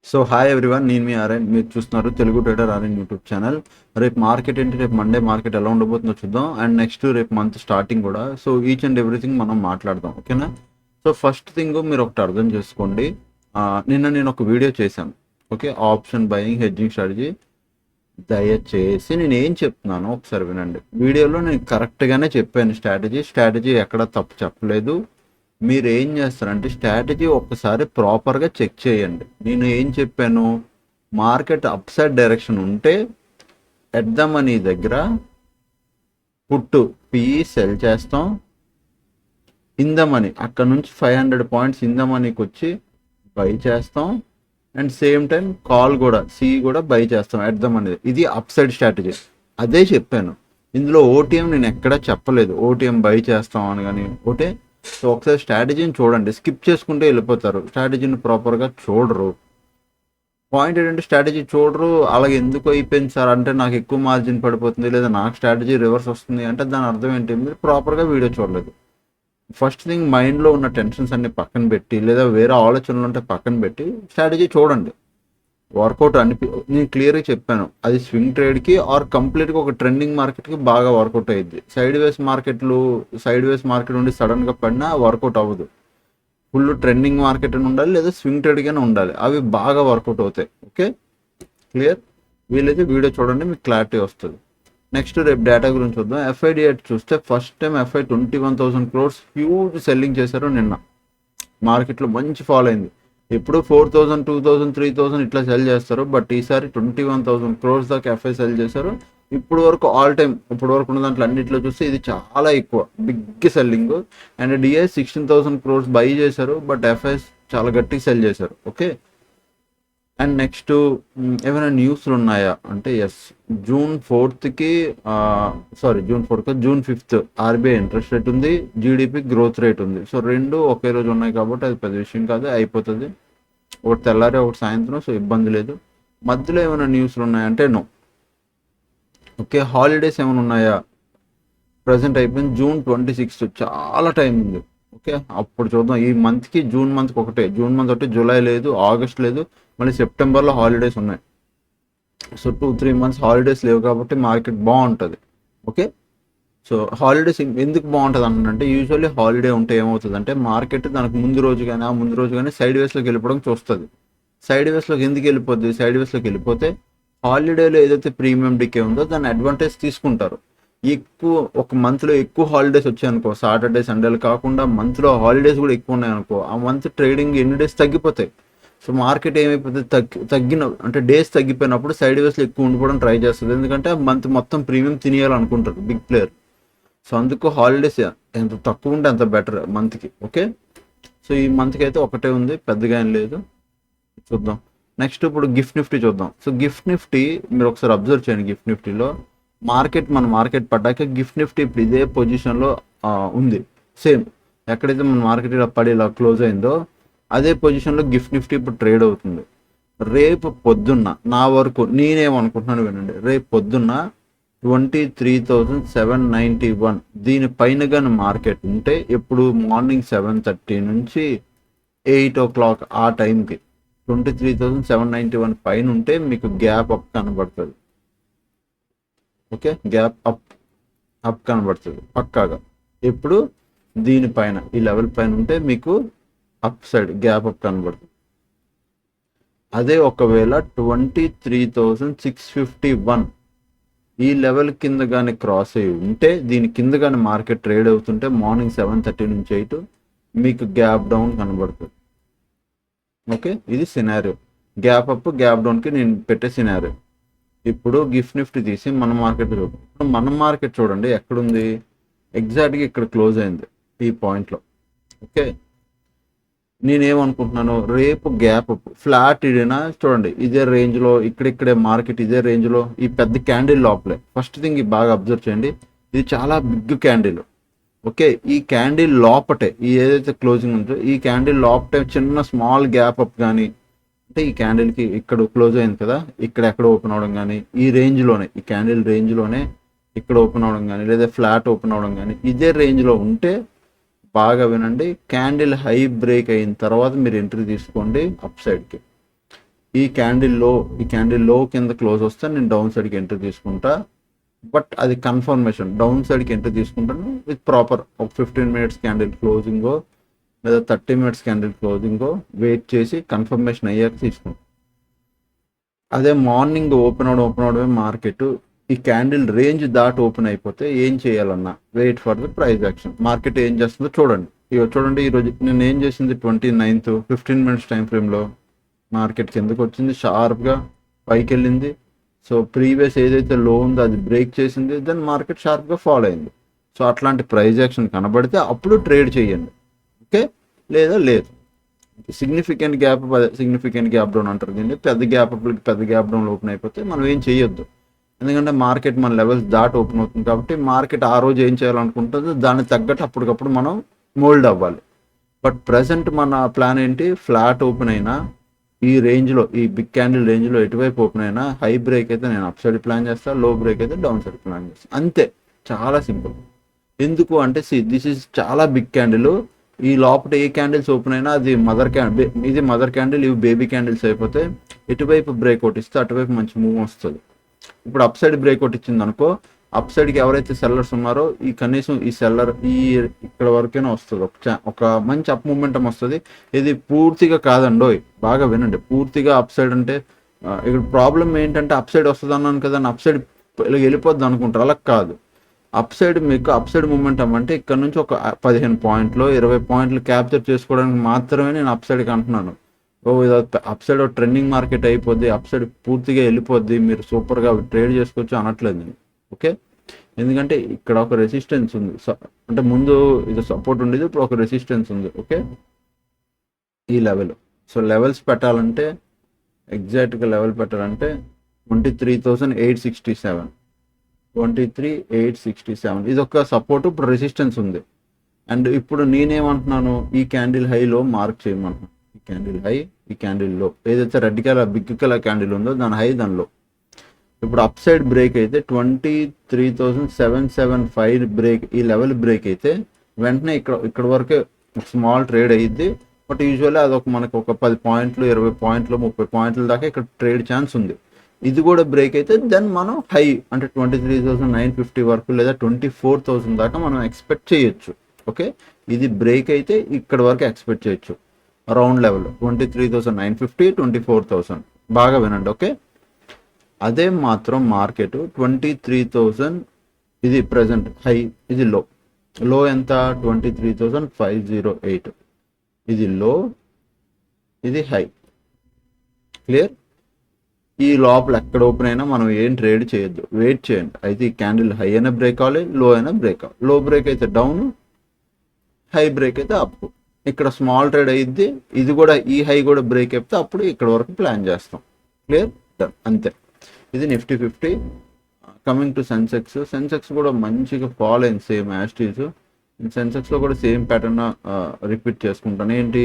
So hi everyone, నేను మీ RN. మీరు చూస్తున్నారు Telugu trader RN YouTube channel. రేపు మార్కెట్ ఏంటి, రేపు మండే మార్కెట్ ఎలా ఉండబోతుందో చూద్దాం. అండ్ నెక్స్ట్ రేపు మంత్ స్టార్టింగ్ కూడా. సో ఈచ్ అండ్ ఎవ్రీథింగ్ మనం మాట్లాడదాం, ఓకేనా? సో ఫస్ట్ థింగ్ మీరు ఒకటి అర్థం చేసుకోండి. నిన్న నేను ఒక వీడియో చేశాను, okay, option buying hedging strategy. దయచేసి నేను ఏం చెప్తున్నానో ఒకసారి వినండి. వీడియోలో నేను కరెక్ట్గానే చెప్పాను. స్ట్రాటజీ ఎక్కడ తప్పు చెప్పలేదు. మీరు ఏం చేస్తారంటే స్ట్రాటజీ ఒక్కసారి ప్రాపర్గా చెక్ చేయండి. నేను ఏం చెప్పాను, మార్కెట్ అప్ సైడ్ డైరెక్షన్ ఉంటే ఎట్ ద మనీ దగ్గర పుట్టు పిఈ సెల్ చేస్తాం. ఇన్ ద మనీ అక్కడ నుంచి 500 పాయింట్స్ ఇన్ ద మనీకి వచ్చి బై చేస్తాం. అండ్ సేమ్ టైం కాల్ కూడా సి కూడా బై చేస్తాం ఎట్ ద మనీ. ఇది అప్ సైడ్ స్ట్రాటజీ. అదే చెప్పాను. ఇందులో ఓటీఎం నేను ఎక్కడా చెప్పలేదు, ఓటీఎం బై చేస్తాం అని. కానీ ఓకే, సో ఒకసారి స్ట్రాటజీని చూడండి. స్కిప్ చేసుకుంటే వెళ్ళిపోతారు, స్ట్రాటజీని ప్రాపర్గా చూడరు. పాయింట్ ఏంటంటే స్ట్రాటజీ చూడరు. అలాగే ఎందుకు అయిపోయింది సార్ అంటే నాకు ఎక్కువ మార్జిన్ పడిపోతుంది, లేదా నాకు స్ట్రాటజీ రివర్స్ వస్తుంది అంటే దాని అర్థం ఏంటి, మీరు ప్రాపర్గా వీడియో చూడలేదు. ఫస్ట్ థింగ్, మైండ్లో ఉన్న టెన్షన్స్ అన్ని పక్కన పెట్టి, లేదా వేరే ఆలోచనలు ఉంటే పక్కన పెట్టి స్ట్రాటజీ చూడండి. వర్కౌట్ నేను క్లియర్గా చెప్పాను, అది స్వింగ్ ట్రేడ్కి ఆర్ కంప్లీట్గా ఒక ట్రెండింగ్ మార్కెట్కి బాగా వర్కౌట్ అయ్యింది. సైడ్ వేస్ మార్కెట్ నుండి సడన్గా పడినా వర్కౌట్ అవ్వదు. ఫుల్ ట్రెండింగ్ మార్కెట్ అని ఉండాలి, లేదా స్వింగ్ ట్రేడ్గానే ఉండాలి. అవి బాగా వర్కౌట్ అవుతాయి. Okay, clear? వీలైతే వీడియో చూడండి, మీకు క్లారిటీ వస్తుంది. నెక్స్ట్ రేపు డేటా గురించి చూద్దాం. ఎఫ్ఐడి చూస్తే first time FII 21,000 crores huge selling చేశారు నిన్న. మార్కెట్లో మంచి ఫాల్ అయింది. ఎప్పుడు 4,000, 2,000, 3,000 ఇట్లా సెల్ చేస్తారు, బట్ ఈసారి 21,000 crores దాకా ఎఫ్ఐ సెల్ చేశారు. ఇప్పుడు వరకు ఆల్ టైమ్ ఇప్పుడు వరకు ఉన్న దాంట్లో అన్నింటిలో చూస్తే ఇది చాలా ఎక్కువ, big selling. And DII 16,000 crores buy చేశారు, బట్ ఎఫ్ఐ చాలా గట్టిగా సెల్ చేశారు. ఓకే, అండ్ నెక్స్ట్ ఏమైనా న్యూస్లు ఉన్నాయా అంటే yes, June 4th June 5th RBI interest rate ఉంది, జీడిపి గ్రోత్ రేట్ ఉంది. సో రెండు ఒకే రోజు ఉన్నాయి కాబట్టి అది పెద్ద విషయం కాదు, అయిపోతుంది. ఒకటి తెల్లారి ఒకటి సాయంత్రం, సో ఇబ్బంది లేదు. మధ్యలో ఏమైనా న్యూస్లు ఉన్నాయంటే నో. ఓకే, హాలిడేస్ ఏమైనా ఉన్నాయా? ప్రజెంట్ అయిపోయింది జూన్ 26, చాలా టైం ఉంది. ఓకే, అప్పుడు చూద్దాం. ఈ మంత్కి జూన్ మంత్కి జూన్ మంత్ ఒకటి, జూలై లేదు, ఆగస్ట్ లేదు, మళ్ళీ సెప్టెంబర్లో హాలిడేస్ ఉన్నాయి. సో 2-3 months హాలిడేస్ లేవు కాబట్టి మార్కెట్ బాగుంటుంది. ఓకే, సో హాలిడేస్ ఎందుకు బాగుంటుంది అంటే, యూజువల్లీ హాలిడే ఉంటే ఏమవుతుందంటే మార్కెట్ దానికి ముందు రోజు కానీ సైడ్ వేస్లోకి వెళ్ళిపోవడం చూస్తుంది. సైడ్ వేస్లోకి ఎందుకు వెళ్ళిపోద్ది? సైడ్ వేస్లోకి వెళ్ళిపోతే హాలిడేలో ఏదైతే ప్రీమియం డికే ఉందో దాన్ని అడ్వాంటేజ్ తీసుకుంటారు. ఒక మంత్లో ఎక్కువ హాలిడేస్ వచ్చాయనుకో, సాటర్డే సండేలు కాకుండా మంత్లో హాలిడేస్ కూడా ఎక్కువ ఉన్నాయనుకో, ఆ మంత్ ట్రేడింగ్ ఎన్ని డేస్ తగ్గిపోతాయి. సో మార్కెట్ ఏమైపోతుంది, తగ్గిన అంటే డేస్ తగ్గిపోయినప్పుడు సైడ్ వేస్లో ఎక్కువ ఉండిపోవడం ట్రై చేస్తుంది. ఎందుకంటే మంత్ మొత్తం ప్రీమియం తినేయాలనుకుంటారు బిగ్ ప్లేయర్. సో అందుకు హాలిడేస్ ఎంత తక్కువ ఉంటే అంత బెటర్ మంత్కి. ఓకే, సో ఈ మంత్కి అయితే ఒకటే ఉంది, పెద్దగా ఏం లేదు. చూద్దాం. నెక్స్ట్ ఇప్పుడు గిఫ్ట్ నిఫ్టీ చూద్దాం. సో గిఫ్ట్ నిఫ్టీ మీరు ఒకసారి అబ్జర్వ్ చేయండి. గిఫ్ట్ నిఫ్టీలో మన మార్కెట్ పడ్డాక గిఫ్ట్ నిఫ్టీ ఇప్పుడు ఇదే పొజిషన్లో ఉంది. సేమ్ ఎక్కడైతే మన మార్కెట్ ఇలా పడి ఇలా క్లోజ్ అయిందో అదే పొజిషన్లో గిఫ్ట్ నిఫ్టీ ఇప్పుడు ట్రేడ్ అవుతుంది. రేపు పొద్దున్న నా వరకు నేనేమనుకుంటున్నాను వినండి, రేపు పొద్దున్న 23,791 దీనిపైన కానీ మార్కెట్ ఉంటే, ఎప్పుడు మార్నింగ్ 7:30 నుంచి 8 o'clock ఆ టైంకి 23,791 పైన ఉంటే మీకు గ్యాప్ అప్ కనబడుతుంది. ఓకే, గ్యాప్ అప్ కనబడుతుంది పక్కాగా. ఎప్పుడు దీనిపైన ఈ లెవెల్ పైన ఉంటే మీకు అప్ సైడ్ గ్యాప్ అప్ కనబడుతుంది. అదే ఒకవేళ 23,651 ఈ లెవెల్ కింద కానీ క్రాస్ అయ్యి ఉంటే, దీని కింద కానీ మార్కెట్ ట్రేడ్ అవుతుంటే మార్నింగ్ 7:30 నుంచి 8 మీకు గ్యాప్ డౌన్ కనబడుతుంది. ఓకే, ఇది సినారియో. గ్యాప్ అప్ గ్యాప్ డౌన్కి నేను పెట్టే సినారియో. ఇప్పుడు గిఫ్ట్ నిఫ్టీ తీసి మన మార్కెట్ చూద్దాం. ఇప్పుడు మన మార్కెట్ చూడండి ఎక్కడుంది, ఎగ్జాక్ట్గా ఇక్కడ క్లోజ్ అయింది ఈ పాయింట్లో. ఓకే, నేనేమనుకుంటున్నాను, రేపు గ్యాప్ అప్ ఫ్లాట్ ఇడినా చూడండి ఇదే రేంజ్లో, ఇక్కడే మార్కెట్ ఇదే రేంజ్లో, ఈ పెద్ద క్యాండిల్ లోపలే. ఫస్ట్ థింగ్ బాగా అబ్జర్వ్ చేయండి, ఇది చాలా బిగ్ క్యాండిల్. ఓకే, ఈ క్యాండిల్ లోపటే ఈ ఏదైతే క్లోజింగ్ ఉందో ఈ క్యాండిల్ లోపటే చిన్న స్మాల్ గ్యాప్ అప్ కానీ, అంటే ఈ క్యాండిల్కి ఇక్కడ క్లోజ్ అయింది కదా, ఇక్కడ ఎక్కడ ఓపెన్ అవడం కానీ, ఈ రేంజ్లోనే ఈ క్యాండిల్ రేంజ్లోనే ఇక్కడ ఓపెన్ అవడం కానీ, లేదా ఫ్లాట్ ఓపెన్ అవడం కానీ ఇదే రేంజ్లో ఉంటే, బాగా వినండి, క్యాండిల్ హై బ్రేక్ అయిన తర్వాత మీరు ఎంట్రీ తీసుకోండి అప్ సైడ్కి. ఈ క్యాండిల్ లో కింద క్లోజ్ వస్తే నేను డౌన్ సైడ్కి ఎంట్రీ తీసుకుంటా. బట్ అది కన్ఫర్మేషన్, డౌన్ సైడ్కి ఎంట్రీ తీసుకుంటాను విత్ ప్రాపర్ ఒక 15 minutes క్యాండిల్ క్లోజింగో లేదా 30 minutes క్యాండిల్ క్లోజింగో వెయిట్ చేసి కన్ఫర్మేషన్ అయ్యాక తీసుకుంటాను. అదే మార్నింగ్ ఓపెన్ అవడమే మార్కెట్ ఈ క్యాండిల్ రేంజ్ దాటి ఓపెన్ అయిపోతే ఏం చేయాలన్నా wait for the price action. Market ఏం చేస్తుందో చూడండి. చూడండి ఈరోజు నేను ఏం చేసింది 29th 15 minutes టైం ఫ్రేమ్లో మార్కెట్ కిందకు వచ్చింది, షార్ప్గా పైకి వెళ్ళింది. సో ప్రీవియస్ ఏదైతే లో ఉందో అది బ్రేక్ చేసింది, దెన్ మార్కెట్ షార్ప్గా ఫాలో అయింది. సో అట్లాంటి ప్రైస్ యాక్షన్ కనబడితే అప్పుడు ట్రేడ్ చేయండి, ఓకే? లేదా లేదు. సిగ్నిఫికెంట్ గ్యాప్ డౌన్ అంటారు దీన్ని. పెద్ద గ్యాప్ డౌన్ ఓపెన్ అయిపోతే మనం ఏం చేయొద్దు, ఎందుకంటే మార్కెట్ మన లెవెల్స్ దాటి ఓపెన్ అవుతుంది కాబట్టి మార్కెట్ ఆ రోజు ఏం చేయాలనుకుంటుందో దానికి తగ్గట్టు అప్పటికప్పుడు మనం మోల్డ్ అవ్వాలి. బట్ ప్రజెంట్ మన ప్లాన్ ఏంటి, ఫ్లాట్ ఓపెన్ అయినా ఈ రేంజ్లో, ఈ బిగ్ క్యాండిల్ రేంజ్లో ఎటువైపు ఓపెన్ అయినా హై బ్రేక్ అయితే నేను అప్ సైడ్ ప్లాన్ చేస్తాను, లో బ్రేక్ అయితే డౌన్ సైడ్ ప్లాన్ చేస్తాను, అంతే. చాలా సింపుల్. ఎందుకు అంటే దిస్ ఈజ్ చాలా బిగ్ క్యాండిల్. ఈ లోపల ఏ క్యాండిల్స్ ఓపెన్ అయినా అది ఇది మదర్ క్యాండిల్, ఇవి బేబీ క్యాండిల్స్ అయిపోతే ఎటువైపు బ్రేక్అవుట్ ఇస్తే అటువైపు మంచి మూవ్ వస్తుంది. ఇప్పుడు అప్ సైడ్ బ్రేక్అవుట్ ఇచ్చింది అనుకో, అప్ సైడ్కి ఎవరైతే సెల్లర్స్ ఉన్నారో ఈ కనీసం ఈ సెల్లర్ ఇక్కడ వరకైనా వస్తుంది, ఒక మంచి అప్ మూమెంటం వస్తుంది. ఇది పూర్తిగా కాదండోయ్, బాగా వినండి. పూర్తిగా అప్ సైడ్ అంటే ఇక్కడ ప్రాబ్లం ఏంటంటే అప్ సైడ్ వస్తుంది అన్నాను కదా, అప్ సైడ్ వెళ్ళిపోద్ది అనుకుంటారు, అలా కాదు. అప్ సైడ్ మీకు అప్ సైడ్ మూమెంటం అంటే ఇక్కడ నుంచి ఒక 15 పాయింట్లు 20 పాయింట్లు క్యాప్చర్ చేసుకోవడానికి మాత్రమే నేను అప్ సైడ్కి అంటున్నాను. ఇది అప్ సైడ్ ట్రెండింగ్ మార్కెట్ అయిపోద్ది, అప్ సైడ్ పూర్తిగా వెళ్ళిపోద్ది, మీరు సూపర్గా ట్రేడ్ చేసుకోవచ్చు అనట్లేదు నేను, ఓకే? ఎందుకంటే ఇక్కడ ఒక రెసిస్టెన్స్ ఉంది, అంటే ముందు ఇది సపోర్ట్ ఉండేది, ఇప్పుడు ఒక రెసిస్టెన్స్ ఉంది, ఓకే? ఈ లెవెల్. సో లెవెల్స్ పెట్టాలంటే ఎగ్జాక్ట్గా లెవెల్ పెట్టాలంటే 23,867 23,867 ఇది ఒక సపోర్ట్, ఇప్పుడు రెసిస్టెన్స్ ఉంది. అండ్ ఇప్పుడు నేనేమంటున్నాను, ఈ క్యాండిల్ హైలో మార్క్ చేయమంటున్నాను. ఈ క్యాండిల్ హై, ఈ క్యాండిల్ లో, ఏదైతే red colour big colour candle ఉందో దాని హై, దాని లో. ఇప్పుడు అప్ సైడ్ బ్రేక్ అయితే 23,775 బ్రేక్, ఈ లెవెల్ బ్రేక్ అయితే వెంటనే ఇక్కడ వరకే స్మాల్ ట్రేడ్ అయ్యిద్ది. బట్ యూజువల్లీ అదొక మనకు ఒక 10 పాయింట్లు 20 పాయింట్లు 30 పాయింట్ల దాకా ఇక్కడ ట్రేడ్ ఛాన్స్ ఉంది. ఇది కూడా బ్రేక్ అయితే దెన్ మనం హై అంటే 23,950 వరకు లేదా 24,000 దాకా మనం ఎక్స్పెక్ట్ చేయొచ్చు, ఓకే? ఇది బ్రేక్ అయితే ఇక్కడ వరకు ఎక్స్పెక్ట్ చేయొచ్చు, రౌండ్ లెవెల్ 23,950 24,000. బాగా వినండి, ఓకే? అదే మాత్రం మార్కెట్ 23,000 ఇది ప్రజెంట్ హై, ఇది లో ఎంత 23,508, ఇది లో, ఇది హై. క్లియర్? ఈ లోపల ఎక్కడ ఓపెన్ అయినా మనం ఏం ట్రేడ్ చేయొద్దు, వెయిట్ చేయండి. అయితే ఈ క్యాండిల్ హై అయినా బ్రేక్ అవ్వాలి, లో అయినా బ్రేక్ అవ్వాలి. లో బ్రేక్ అయితే డౌన్, హై బ్రేక్ అయితే అప్. ఇక్కడ స్మాల్ ట్రేడ్ అయ్యిద్ది, ఇది కూడా ఈ హై కూడా బ్రేక్ అయిపోతే అప్పుడు ఇక్కడ వరకు ప్లాన్ చేస్తాం. క్లియర్? డన్, అంతే. ఇది నిఫ్టీ 50. కమింగ్ టు సెన్సెక్స్ కూడా మంచిగా ఫాలో అయింది, సేమ్ యాస్టీస్. సెన్సెక్స్లో కూడా సేమ్ ప్యాటర్న్ రిపీట్ చేసుకుంటాను. ఏంటి,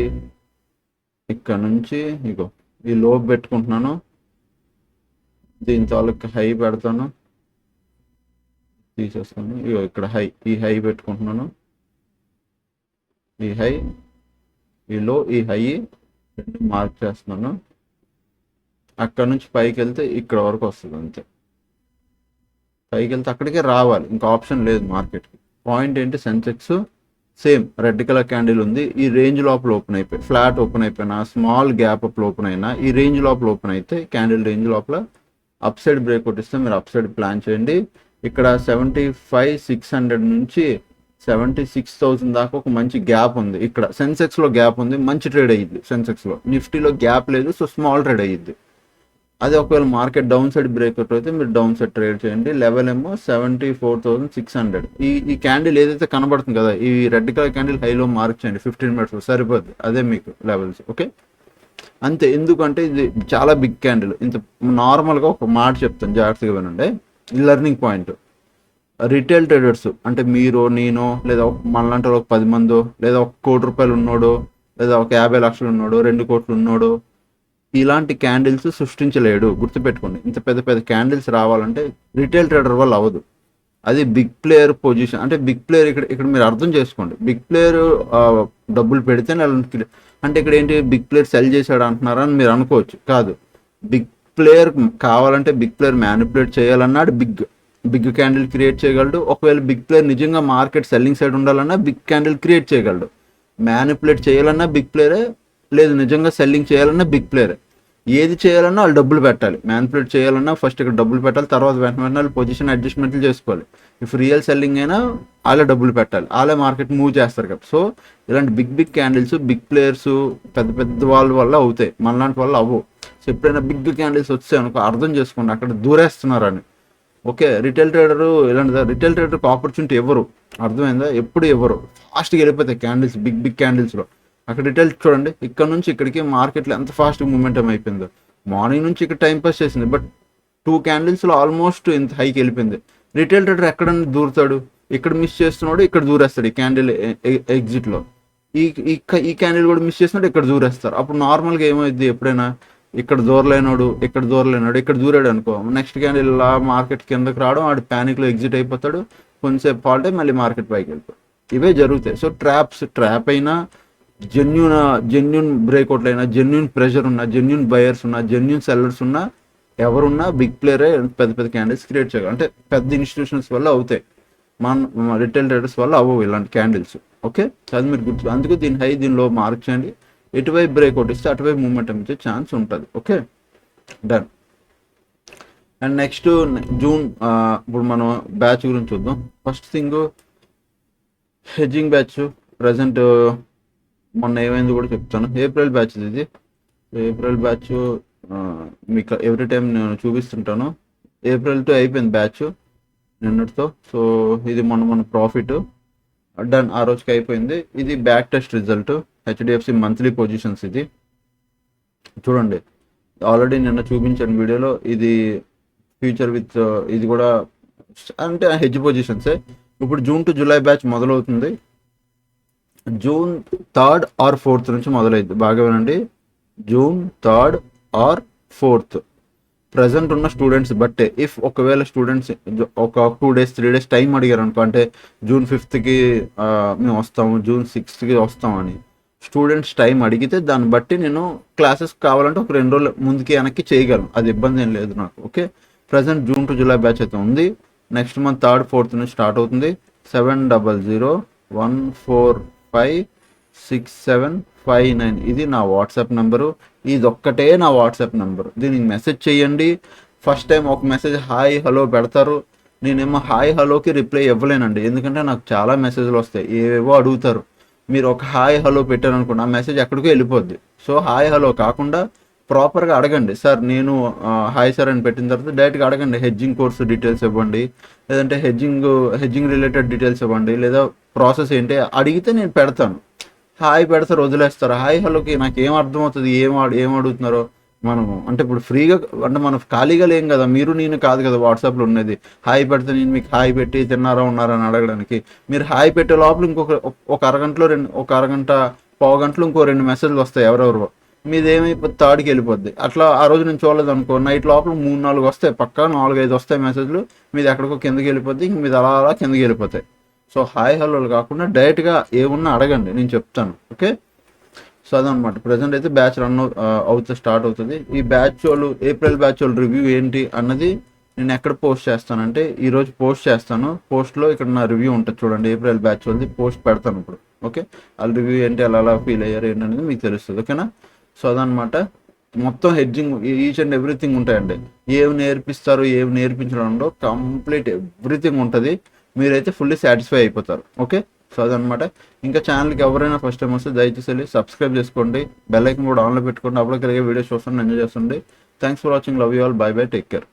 ఇక్కడ నుంచి ఇగో ఈ లో పెట్టుకుంటున్నాను, దీని తాలూకు హై పెడతాను, తీసేస్తాను. ఇగో ఇక్కడ హై, ఈ హై పెట్టుకుంటున్నాను, ఈ హై, ఈ లో, ఈ హై రెండు మార్క్ చేస్తున్నాను. అక్కడ నుంచి పైకి వెళ్తే ఇక్కడ వరకు వస్తుంది, అంతే. పైకి వెళ్తే అక్కడికే రావాలి, ఇంకా ఆప్షన్ లేదు మార్కెట్కి. పాయింట్ ఏంటి, Sensex same red colour candle ఉంది, ఈ రేంజ్ లోపల ఓపెన్ అయిపోయి ఫ్లాట్ ఓపెన్ అయిపోయినా, స్మాల్ గ్యాప్ అప్ ఓపెన్ అయినా, ఈ రేంజ్ లోపల ఓపెన్ అయితే క్యాండిల్ రేంజ్ లోపల అప్ సైడ్ బ్రేక్అవుట్ ఇస్తే మీరు అప్ సైడ్ ప్లాన్ చేయండి. ఇక్కడ 75,600 నుంచి 76,000 దాకా ఒక మంచి గ్యాప్ ఉంది. ఇక్కడ సెన్సెక్స్లో గ్యాప్ ఉంది, మంచి ట్రేడ్ అయ్యిద్ది. సెన్సెక్స్లో, నిఫ్టీలో గ్యాప్ లేదు, సో స్మాల్ ట్రేడ్ అయ్యిద్ది. అదే ఒకవేళ మార్కెట్ డౌన్ సైడ్ బ్రేక్అవుట్ అయితే మీరు డౌన్ సైడ్ ట్రేడ్ చేయండి. లెవెల్ ఏమో 74,600. ఈ క్యాండిల్ ఏదైతే కనబడుతుంది కదా, ఈ రెడ్ కలర్ క్యాండిల్ హైలో మార్క్ చేయండి 15 minutes సరిపోద్ది, అదే మీకు లెవెల్స్, ఓకే? అంతే. ఎందుకంటే ఇది చాలా బిగ్ క్యాండిల్. ఇంత నార్మల్గా ఒక మాట చెప్తాను, జాగ్రత్తగా వినండి. ఈ లెర్నింగ్ పాయింట్, రిటైల్ ట్రేడర్స్ అంటే మీరు, నేను, లేదా మనలాంటి ఒక 10 మందో, లేదా ఒక ₹1,00,00,000 ఉన్నోడో, లేదా ఒక 50 లక్షలు ఉన్నోడో, 2 కోట్లు ఉన్నోడో ఇలాంటి క్యాండిల్స్ సృష్టించలేడు. గుర్తుపెట్టుకోండి, ఇంత పెద్ద పెద్ద క్యాండిల్స్ రావాలంటే రిటైల్ ట్రేడర్ వల్ల అవ్వదు. అది బిగ్ ప్లేయర్ పొజిషన్. అంటే బిగ్ ప్లేయర్ ఇక్కడ మీరు అర్థం చేసుకోండి, బిగ్ ప్లేయర్ డబ్బులు పెడితే అంటే ఇక్కడ ఏంటి, బిగ్ ప్లేయర్ సెల్ చేశాడు అంటున్నారా అని మీరు అనుకోవచ్చు. కాదు, బిగ్ ప్లేయర్ కావాలంటే బిగ్ ప్లేయర్ మ్యానిపులేట్ చేయాలన్నాడు, బిగ్ క్యాండిల్ క్రియేట్ చేయగలడు. ఒకవేళ బిగ్ ప్లేయర్ నిజంగా మార్కెట్ సెల్లింగ్ సైడ్ ఉండాలన్నా బిగ్ క్యాండిల్ క్రియేట్ చేయగలడు. మ్యానిపులేట్ చేయాలన్నా బిగ్ ప్లేయరే, లేదు నిజంగా సెల్లింగ్ చేయాలన్నా బిగ్ ప్లేయరే. ఏది చేయాలన్నా వాళ్ళు డబ్బులు పెట్టాలి. మ్యానిపులేట్ చేయాలన్నా ఫస్ట్ ఇక్కడ డబ్బులు పెట్టాలి, తర్వాత వెంటనే వాళ్ళు పొజిషన్ అడ్జస్ట్మెంట్లు చేసుకోవాలి. ఇఫ్ రియల్ సెల్లింగ్ అయినా వాళ్ళే డబ్బులు పెట్టాలి, వాళ్ళే మార్కెట్ మూవ్ చేస్తారు కదా. సో ఇలాంటి బిగ్ క్యాండిల్స్ బిగ్ ప్లేయర్స్ పెద్ద వాళ్ళ వల్ల అవుతాయి, మనలాంటి వల్ల అవ్వవు. సో ఎప్పుడైనా బిగ్ క్యాండిల్స్ వచ్చాయి అనుకో అర్థం చేసుకోండి అక్కడ దూరేస్తున్నారని. ఓకే, రిటైల్ ట్రేడర్ ఇలాంటి రిటైల్ ట్రేడర్కి ఆపర్చునిటీ ఇవ్వరు, అర్థమైందా? ఎప్పుడు ఇవ్వరు, ఫాస్ట్గా వెళ్ళిపోతాయి క్యాండిల్స్ బిగ్ క్యాండిల్స్లో. అక్కడ రిటైల్ చూడండి, ఇక్కడ నుంచి ఇక్కడికి మార్కెట్లో ఎంత ఫాస్ట్గా మూమెంటం అయిపోయిందో. మార్నింగ్ నుంచి ఇక్కడ టైం పాస్ చేసింది, బట్ 2 క్యాండిల్స్లో ఆల్మోస్ట్ ఇంత హైకి వెళ్ళిపోయింది. రిటైల్ ట్రేడర్ ఎక్కడ దూరుతాడు, ఇక్కడ మిస్ చేస్తున్నాడు ఇక్కడ దూరేస్తాడు ఈ క్యాండిల్ ఎగ్జిట్లో. ఈ క్యాండిల్ కూడా మిస్ చేస్తున్నాడు ఇక్కడ దూరేస్తారు. అప్పుడు నార్మల్గా ఏమైంది, ఎప్పుడైనా ఇక్కడ దూరలేనాడు ఇక్కడ దూరాడు అనుకో, నెక్స్ట్ క్యాండిల్ ఇలా మార్కెట్ కిందకి రావడం, వాడు ప్యానిక్లో ఎగ్జిట్ అయిపోతాడు, కొంచెంసేపు ఫాల్ట్ అయ్యి మళ్ళీ మార్కెట్ పైకి వెళ్ళిపోతాడు. ఇవే జరుగుతాయి. సో ట్రాప్ అయినా జెన్యున్ బ్రేక్అవుట్లు అయినా, జెన్యున్ ప్రెషర్ ఉన్నా, జెన్యున్ బయర్స్ ఉన్నా, జెన్యున్ సెల్లర్స్ ఉన్నా, ఎవరున్నా బిగ్ ప్లేయరే పెద్ద క్యాండిల్స్ క్రియేట్ చేయగలరు. అంటే పెద్ద ఇన్స్టిట్యూషన్స్ వల్ల అవుతాయి, మన రిటైల్ ట్రేడర్స్ వల్ల అవ్వవు ఇలాంటి క్యాండిల్స్. ఓకే, అది మీరు గుర్తు. అందుకే దీని హై దీని లో మార్క్ చేయండి. ఎటువైపు బ్రేక్అవుట్ ఇస్తే అటువైపు మూమెంటం ఇచ్చే ఛాన్స్ ఉంటుంది. Okay, done. And next June, ఇప్పుడు మనం బ్యాచ్ గురించి చూద్దాం. First thing hedging batch. Present మొన్న ఏమైంది కూడా చెప్తాను. ఏప్రిల్ బ్యాచ్ ఇది. ఏప్రిల్ బ్యాచ్ మీకు ఎవ్రీ టైం నేను చూపిస్తుంటాను. ఏప్రిల్ 2 అయిపోయింది బ్యాచ్ నిన్నటితో. సో ఇది మొన్న ప్రాఫిట్ డన్, ఆ రోజుకి అయిపోయింది. ఇది back test result, HDFC monthly positions. ఇది చూడండి, ఆల్రెడీ నిన్న చూపించాను వీడియోలో. ఇది ఫ్యూచర్ విత్ ఇది కూడా అంటే హెడ్జ్ పొజిషన్సే. ఇప్పుడు జూన్ టు జూలై బ్యాచ్ మొదలవుతుంది. జూన్ 3rd or 4th నుంచి మొదలైంది. బాగా వినండి, June 3rd or 4th. Present ఉన్న స్టూడెంట్స్ బట్టే. ఇఫ్ ఒకవేళ స్టూడెంట్స్ ఒక 2 days 3 days టైం అడిగారు అనుకో, అంటే జూన్ 5th మేము వస్తాము, జూన్ 6th వస్తామని స్టూడెంట్స్ టైం అడిగితే దాన్ని బట్టి నేను క్లాసెస్ కావాలంటే ఒక 2 రోజులు ముందుకి వెనక్కి చేయగలను, అది ఇబ్బంది ఏం లేదు నాకు. Okay, present June to July batch అయితే ఉంది. నెక్స్ట్ మంత్ 3rd 4th నుంచి స్టార్ట్ అవుతుంది. 7001456759 ఇది నా వాట్సాప్ నెంబరు. ఇది ఒక్కటే నా వాట్సాప్ నెంబరు. దీనికి మెసేజ్ చేయండి. ఫస్ట్ టైం ఒక మెసేజ్ హాయ్ హలో పెడతారు. నేనేమో హాయ్ హలోకి రిప్లై ఇవ్వలేనండి, ఎందుకంటే నాకు చాలా మెసేజ్లు వస్తాయి, ఏవేవో అడుగుతారు. మీరు ఒక హాయ్ హలో పెట్టారనుకోండి, ఆ మెసేజ్ ఎక్కడికో వెళ్ళిపోద్ది. సో హాయ్ హలో కాకుండా ప్రాపర్గా అడగండి. సార్ నేను హాయ్ సార్ అని పెట్టిన తర్వాత డైరెక్ట్గా అడగండి, హెడ్జింగ్ కోర్సు డీటెయిల్స్ ఇవ్వండి, లేదంటే హెడ్జింగ్ రిలేటెడ్ డీటెయిల్స్ ఇవ్వండి, లేదా ప్రాసెస్ ఏంటి అడిగితే నేను పెడతాను. హాయ్ పెడతారు, వదిలేస్తారు. హాయ్ హలోకి నాకు ఏం అర్థమవుతుంది, ఏం అడుగుతున్నారో. మనము అంటే ఇప్పుడు ఫ్రీగా అంటే మనం ఖాళీగా లేం కదా, మీరు నేను కాదు కదా వాట్సాప్లో ఉన్నది. హాయ్ పెడితే నేను మీకు హాయ్ పెట్టి తిన్నారా ఉన్నారా అని అడగడానికి. మీరు హాయ్ పెట్టే లోపల ఒక అరగంటలో ఒక అరగంట పావు గంటలో ఇంకో 2 మెసేజ్లు వస్తాయి ఎవరెవరో. మీది ఏమైపోతే 3rdకి వెళ్ళిపోద్ది. అట్లా ఆ రోజు నేను చూడలేదు అనుకో, నైట్ లోపల 3-4 వస్తాయి, పక్కా 4-5 వస్తాయి మెసేజ్లు. మీది ఎక్కడికో కిందకి వెళ్ళిపోద్ది, ఇంక మీది అలా కిందకి వెళ్ళిపోతాయి. సో హాయ్ హలోలు కాకుండా డైరెక్ట్గా ఏమున్నా అడగండి, నేను చెప్తాను. ఓకే, సో అదనమాట. ప్రజెంట్ అయితే బ్యాచ్ రన్ స్టార్ట్ అవుతుంది. ఈ బ్యాచ్ వాళ్ళు ఏప్రిల్ బ్యాచ్ వాళ్ళు రివ్యూ ఏంటి అన్నది నేను ఎక్కడ పోస్ట్ చేస్తానంటే ఈరోజు పోస్ట్ చేస్తాను. పోస్ట్లో ఇక్కడ నా రివ్యూ ఉంటుంది చూడండి, ఏప్రిల్ బ్యాచ్ వాళ్ళది పోస్ట్ పెడతాను ఇప్పుడు. ఓకే, వాళ్ళ రివ్యూ ఏంటి, అలా ఫీల్ అయ్యారు ఏంటనేది మీకు తెలుస్తుంది. ఓకేనా, సో అదనమాట. మొత్తం హెడ్జింగ్ ఈచ్ అండ్ ఎవ్రీథింగ్ ఉంటాయండి. ఏమి నేర్పిస్తారు ఏమి నేర్పించడంలో కంప్లీట్ ఎవ్రీథింగ్ ఉంటుంది. మీరైతే ఫుల్లీ సాటిస్ఫై అయిపోతారు. ఓకే, సో అదనమాట. ఇంకా ఛానల్కి ఎవరైనా ఫస్ట్ టైం వస్తే దయచేసి వెళ్ళి సబ్స్క్రైబ్ చేసుకోండి, బెల్ ఐకాన్ కూడా ఆన్లో పెట్టుకోండి. అప్పుడు కలిగే వీడియోస్ చూస్తుండే ఎంజాయ్ చేస్తుండే. Thanks for watching, love you all, by by, take care.